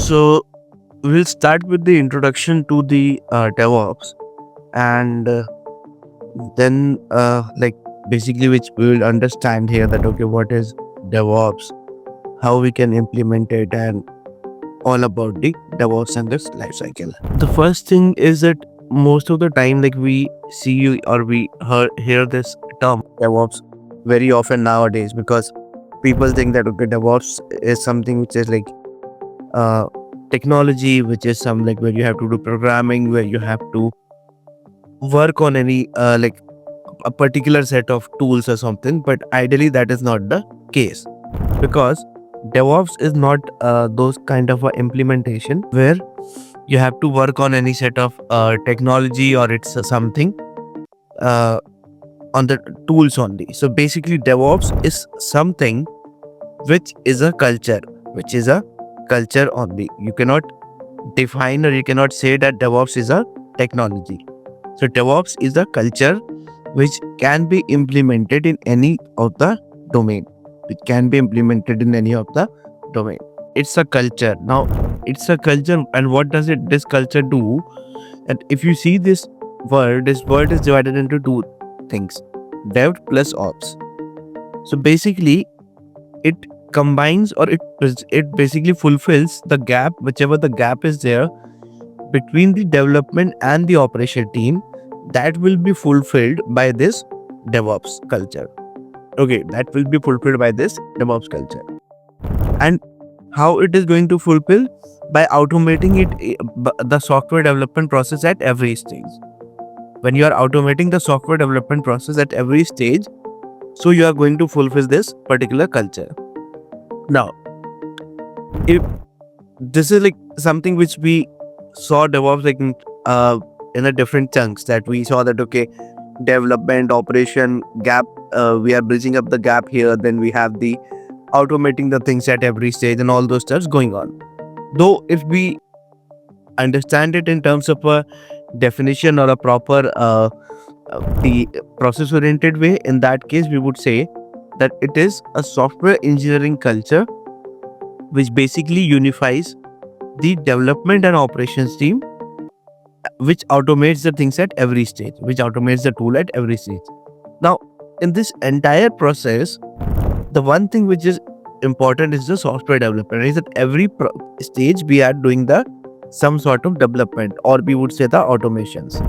So we'll start with the introduction to the DevOps, and then basically which we will understand here that okay, what is DevOps, how we can implement it, and all about the DevOps and this life cycle. The first thing is that most of the time, like we see or we hear this term DevOps very often nowadays, because people think that okay, DevOps is something which is like uh, technology, which is some like where you have to do programming, where you have to work on any a particular set of tools or something. But ideally, that is not the case, because DevOps is not those kind of a implementation where you have to work on any set of technology, or it's something uh, on the tools only. So basically, DevOps is something which is a culture, which is a culture only. You cannot define or you cannot say that DevOps is a technology. So DevOps is a culture which can be implemented in any of the domain. It can be implemented in any of the domain. It's a culture. Now it's a culture, and what does this culture do? And if you see this word is divided into two things: dev plus ops. So basically, it combines, or it basically fulfills the gap, whichever the gap is there between the development and the operation team, that will be fulfilled by this DevOps culture. Okay, that will be fulfilled by this DevOps culture. And how it is going to fulfill? By automating the software development process at every stage. When you are automating the software development process at every stage, so you are going to fulfill this particular culture. Now, if this is like something which we saw DevOps like in a different chunks, that we saw that okay, development, operation, gap, we are bridging up the gap here, then we have the automating the things at every stage and all those stuffs going on. Though if we understand it in terms of a definition or a proper the process oriented way, in that case we would say that it is a software engineering culture which basically unifies the development and operations team, which automates the things at every stage, which automates the tool at every stage. Now, in this entire process, the one thing which is important is the software development. Is that every stage we are doing the some sort of development, or we would say the automations.